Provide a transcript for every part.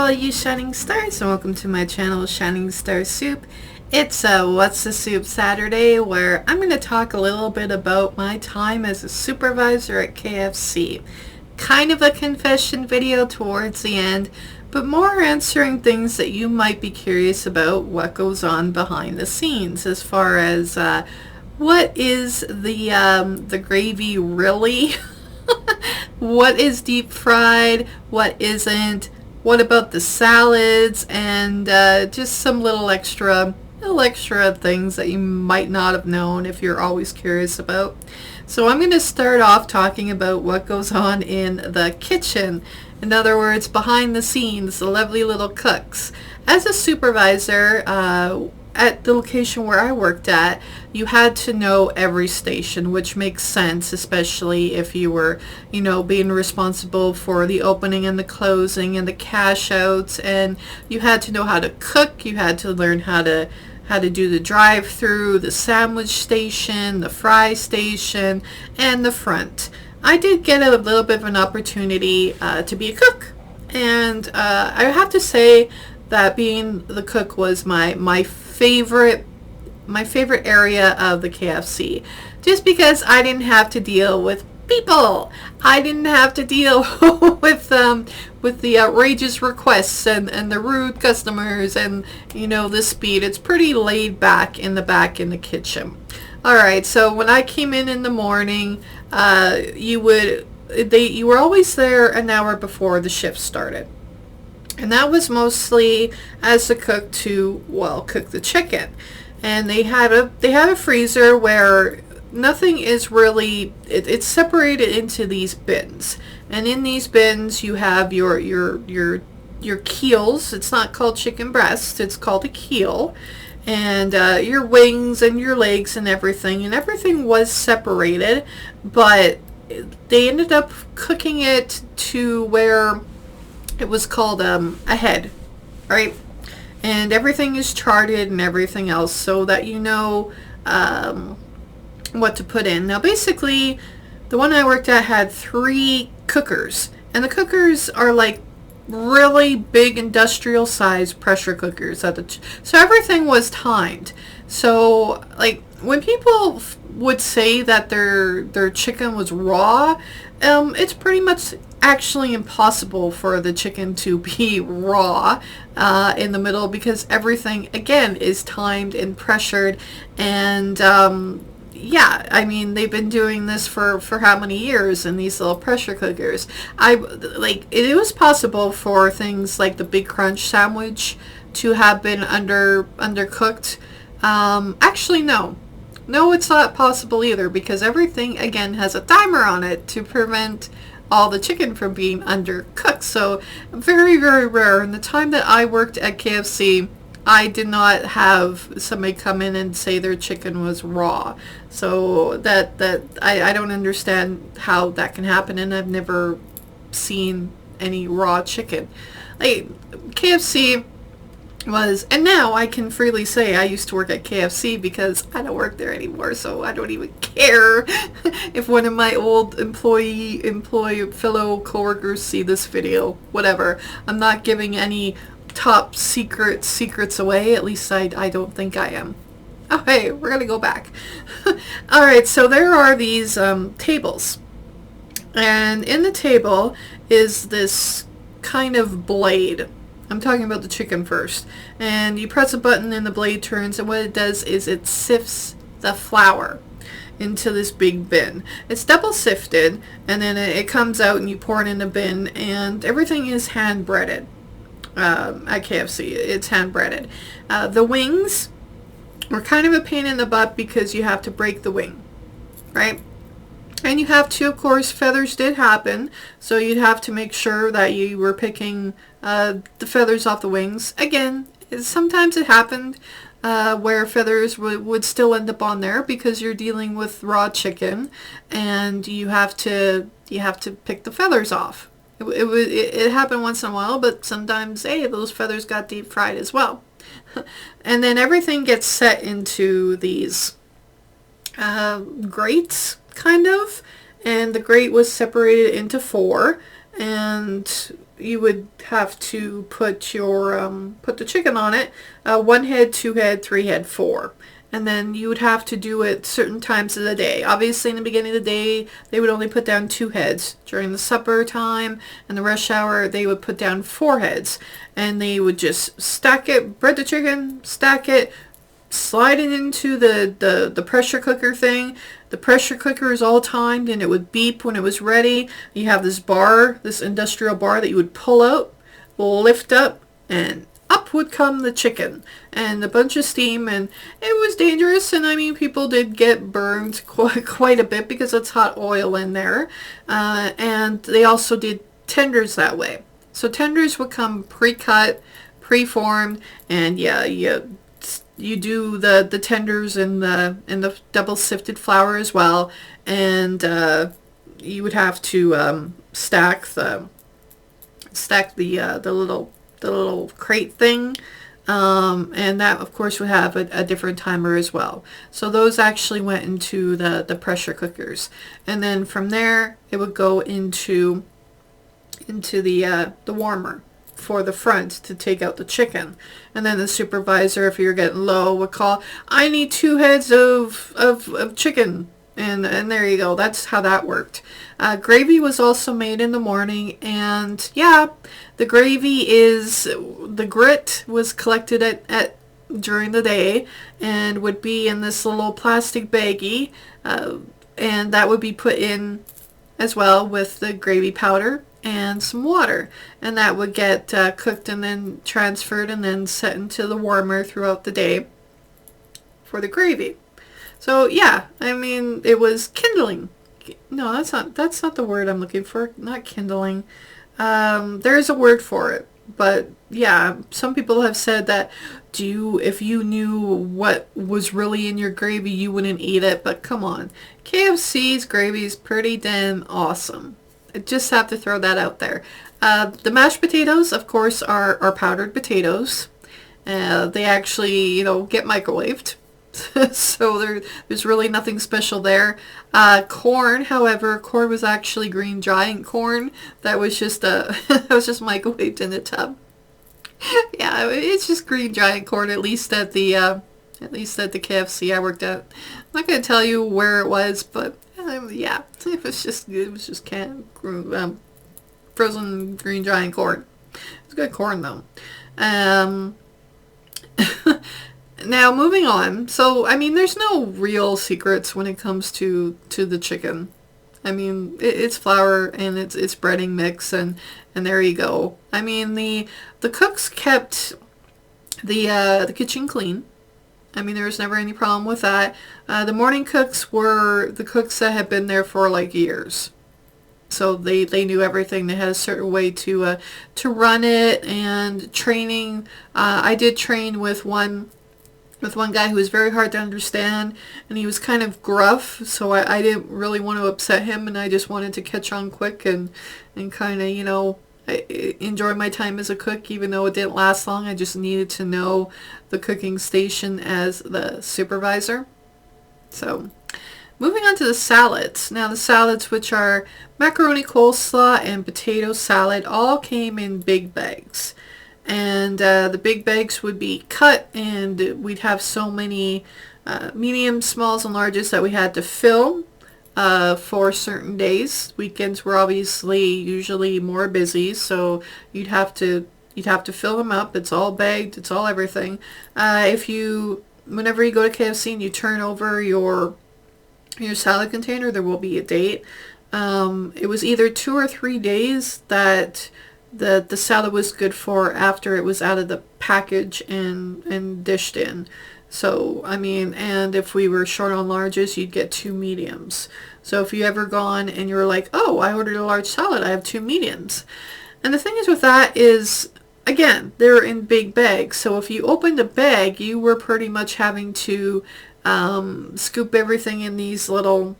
all you shining stars, and welcome to my channel, Shining Star Soup. It's What's the Soup Saturday, where I'm going to talk a little bit about my time as a supervisor at KFC. Kind of a confession video towards the end, but more answering things that you might be curious about what goes on behind the scenes, as far as what is the gravy really? What is deep fried, what isn't, what about the salads, and just some little extra things that you might not have known if you're always curious about. So I'm going to start off talking about what goes on in the kitchen. In other words, behind the scenes, the lovely little cooks. As a supervisor, at the location where I worked at, you had to know every station, which makes sense, especially if you were, being responsible for the opening and the closing and the cash outs, and you had to know how to cook. You had to learn how to do the drive-through, the sandwich station, the fry station, and the front. I did get a little bit of an opportunity to be a cook, and I have to say that being the cook was my favorite area of the KFC, just because I didn't have to deal with people. I didn't have to deal with the outrageous requests and the rude customers and the speed. It's pretty laid back in the kitchen. All right, so when I came in the morning, you were always there an hour before the shift started. And that was mostly as the cook to, cook the chicken. And they had a freezer where nothing is really, it's separated into these bins. And in these bins you have your keels. It's not called chicken breast, it's called a keel. And your wings and your legs and everything was separated, but they ended up cooking it to where it was called a head, right? And everything is charted and everything else, so that you know what to put in. Now basically, the one I worked at had 3 cookers, and the cookers are like really big industrial size pressure cookers so everything was timed. So like when people would say that their chicken was raw, it's pretty much actually impossible for the chicken to be raw in the middle, because everything again is timed and pressured. And yeah, I mean, they've been doing this for how many years in these little pressure cookers. It was possible for things like the Big Crunch sandwich to have been undercooked. Actually, no, it's not possible either, because everything again has a timer on it to prevent all the chicken from being undercooked. So very, very rare. In the time that I worked at KFC, I did not have somebody come in and say their chicken was raw. So that I don't understand how that can happen, and I've never seen any raw chicken. Like KFC was, and now I can freely say I used to work at KFC because I don't work there anymore, so I don't even care if one of my old employee fellow coworkers see this video. Whatever. I'm not giving any top secrets away. At least I don't think I am. Oh hey, we're gonna go back. Alright, so there are these tables, and in the table is this kind of blade. I'm talking about the chicken first. And you press a button and the blade turns, and what it does is it sifts the flour into this big bin. It's double sifted, and then it comes out and you pour it in a bin, and everything is hand breaded. At KFC, it's hand breaded. The wings were kind of a pain in the butt because you have to break the wing, right? And you have to, of course, feathers did happen, so you'd have to make sure that you were picking the feathers off the wings. Again, sometimes it happened where feathers would still end up on there because you're dealing with raw chicken, and you have to pick the feathers off. It happened once in a while, but sometimes, hey, those feathers got deep fried as well. And then everything gets set into these grates, kind of, and the grate was separated into 4, and you would have to put your put the chicken on it. 1 head, 2 head, 3 head, 4. And then you would have to do it certain times of the day. Obviously, in the beginning of the day, they would only put down 2 heads. During the supper time and the rush hour, they would put down 4 heads. And they would just stack it, bread the chicken, stack it, slide it into the pressure cooker thing. The pressure cooker is all timed, and it would beep when it was ready. You have this bar, this industrial bar that you would pull out, lift up, and up would come the chicken and a bunch of steam, and it was dangerous. And I mean, people did get burned quite a bit because it's hot oil in there. And they also did tenders that way. So tenders would come pre-cut, pre-formed, and yeah, you do the tenders in the double sifted flour as well, and you would have to stack the little crate thing, and that of course would have a different timer as well. So those actually went into the pressure cookers, and then from there it would go into the warmer for the front to take out the chicken. And then the supervisor, if you're getting low, would call, I need 2 heads of chicken. And there you go. That's how that worked. Gravy was also made in the morning, and yeah, the grit was collected at during the day and would be in this little plastic baggie, and that would be put in as well with the gravy powder and some water, and that would get cooked and then transferred and then set into the warmer throughout the day for the gravy. So yeah, I mean, it was kindling. No, that's not the word I'm looking for. Not kindling. There's a word for it, but yeah, some people have said that if you knew what was really in your gravy, you wouldn't eat it. But come on, KFC's gravy is pretty damn awesome. I just have to throw that out there. The mashed potatoes, of course, are powdered potatoes. They actually, get microwaved. So there's really nothing special there. Corn, however, corn was actually green giant corn. That was just that was just microwaved in the tub. Yeah, it's just green giant corn. At least at the KFC I worked at. I'm not gonna tell you where it was, but yeah, it was just frozen green giant corn. It's good corn though. Now moving on. So I mean, there's no real secrets when it comes to the chicken. I mean, it's flour and it's breading mix, and there you go. I mean, the cooks kept the kitchen clean. I mean, there was never any problem with that. The morning cooks were the cooks that had been there for like years. So they knew everything. They had a certain way to run it, and training. I did train with one guy who was very hard to understand, and he was kind of gruff, so I didn't really want to upset him, and I just wanted to catch on quick and kind of, enjoy my time as a cook, even though it didn't last long. I just needed to know the cooking station as the supervisor. So moving on to the salads. Now the salads, which are macaroni coleslaw and potato salad, all came in big bags. And the big bags would be cut, and we'd have so many medium, smalls, and larges that we had to fill for certain days. Weekends were obviously usually more busy, so you'd have to fill them up. It's all bagged. It's all everything. Whenever you go to KFC and you turn over your salad container, there will be a date. It was either 2 or 3 days that the salad was good for after it was out of the package and dished in. So, I mean, and if we were short on larges, you'd get 2 mediums. So if you ever gone and you were like, oh, I ordered a large salad, I have 2 mediums. And the thing is with that is, again, they're in big bags. So if you opened a bag, you were pretty much having to scoop everything in these little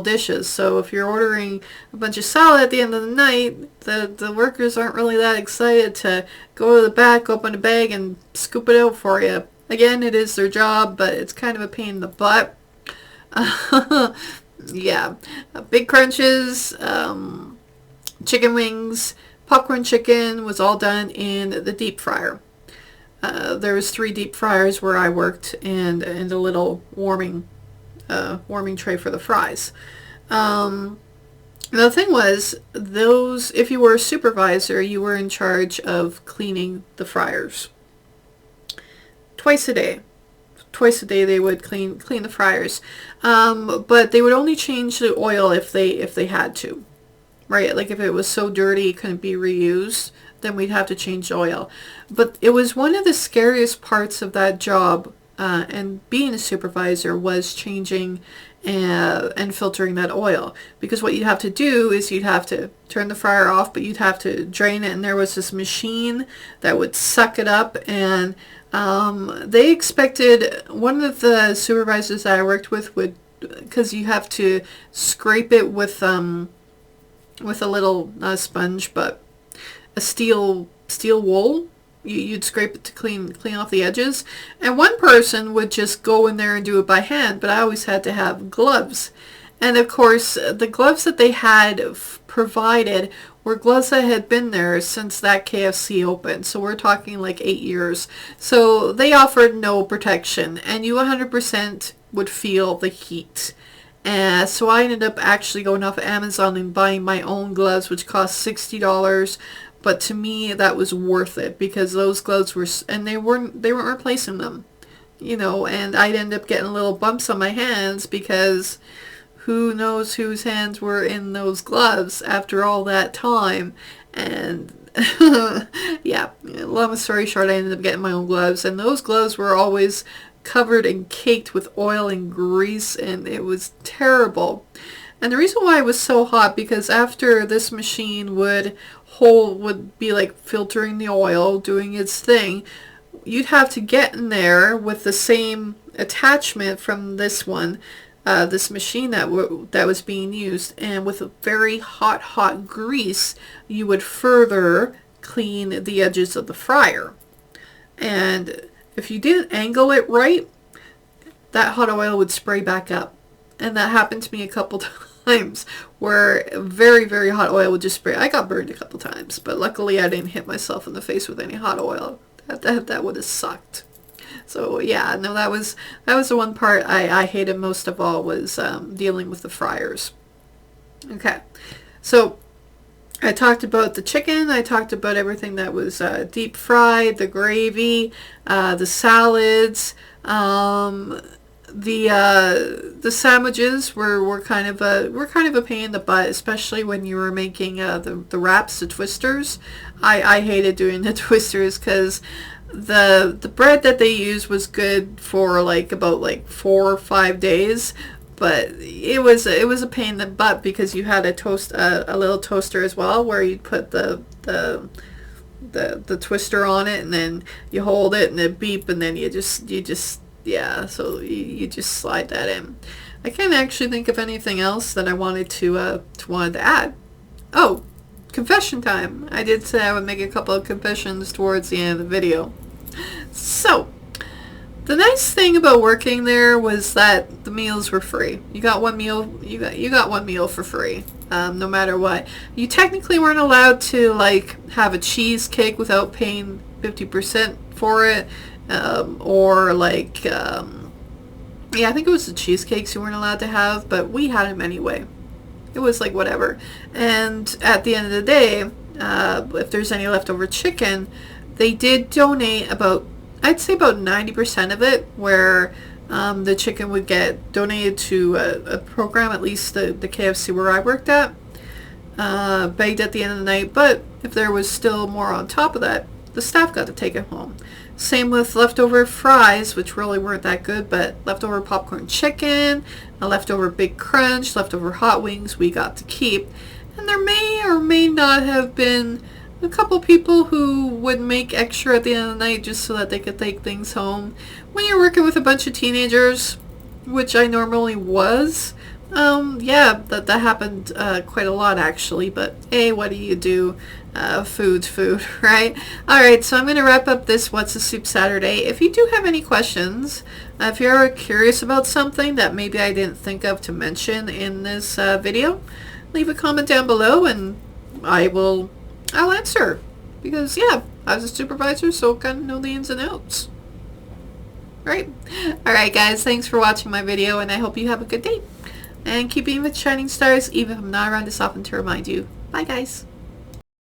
dishes. So if you're ordering a bunch of salad at the end of the night, the workers aren't really that excited to go to the back, open a bag, and scoop it out for you. Again, it is their job, but it's kind of a pain in the butt. Yeah. Big crunches, chicken wings, Popcorn chicken was all done in the deep fryer. There was 3 deep fryers where I worked, and a little warming tray for the fries. The thing was, those, if you were a supervisor, you were in charge of cleaning the fryers twice a day. Twice a day they would clean the fryers, but they would only change the oil if they had to, right? Like if it was so dirty it couldn't be reused, then we'd have to change the oil. But it was one of the scariest parts of that job, and being a supervisor, was changing and filtering that oil, because what you'd have to do is you'd have to turn the fryer off, but you'd have to drain it, and there was this machine that would suck it up. And they expected, one of the supervisors that I worked with would, because you have to scrape it with a little, not a sponge, but a steel wool. You'd scrape it to clean off the edges, and one person would just go in there and do it by hand, but I always had to have gloves. And of course, the gloves that they had provided were gloves that had been there since that KFC opened, so we're talking like 8 years. So they offered no protection, and you 100% would feel the heat. And so I ended up actually going off Amazon and buying my own gloves, which cost $60. But to me, that was worth it, because those gloves were, and they weren't replacing them, you know, and I'd end up getting little bumps on my hands, because who knows whose hands were in those gloves after all that time. And yeah, long story short, I ended up getting my own gloves, and those gloves were always covered and caked with oil and grease, and it was terrible. And the reason why it was so hot, because after this machine would be like filtering the oil, doing its thing, you'd have to get in there with the same attachment from this one, this machine that was being used, and with a very hot grease, you would further clean the edges of the fryer. And if you didn't angle it right, that hot oil would spray back up. And that happened to me a couple times, where very, very hot oil would just spray. I got burned a couple times, but luckily I didn't hit myself in the face with any hot oil. That would have sucked. So yeah, no, that was the one part I hated most of all, was dealing with the fryers. Okay, so I talked about the chicken, I talked about everything that was deep fried, the gravy, the salads, the sandwiches were kind of a pain in the butt, especially when you were making the wraps, the twisters. I hated doing the twisters, because the bread that they used was good for about 4 or 5 days, but it was a pain in the butt, because you had a little toaster as well, where you'd put the twister on it, and then you hold it and it beep, and then you just yeah, so you just slide that in. I can't actually think of anything else that I wanted to add. Oh, confession time. I did say I would make a couple of confessions towards the end of the video. So, the nice thing about working there was that the meals were free. You got one meal. You got one meal for free, no matter what. You technically weren't allowed to have a cheesecake without paying 50% for it. Yeah, I think it was the cheesecakes you weren't allowed to have, but we had them anyway. It was whatever. And at the end of the day, if there's any leftover chicken, they did donate I'd say about 90% of it, where the chicken would get donated to a program, at least the KFC where I worked at, baked at the end of the night. But if there was still more on top of that, the staff got to take it home. Same with leftover fries, which really weren't that good, but leftover popcorn chicken, a leftover Big Crunch, leftover hot wings we got to keep. And there may or may not have been a couple people who would make extra at the end of the night just so that they could take things home. When you're working with a bunch of teenagers, which I normally was, yeah, that happened quite a lot actually, but hey, what do you do? Food's food, right? Alright, so I'm going to wrap up this What's a Soup Saturday. If you do have any questions, if you're curious about something that maybe I didn't think of to mention in this video, leave a comment down below and I will I'll answer. Because, yeah, I was a supervisor, so I kind of know the ins and outs. Right? Alright, guys, thanks for watching my video, and I hope you have a good day. And keep being with shining stars, even if I'm not around this often to remind you. Bye, guys.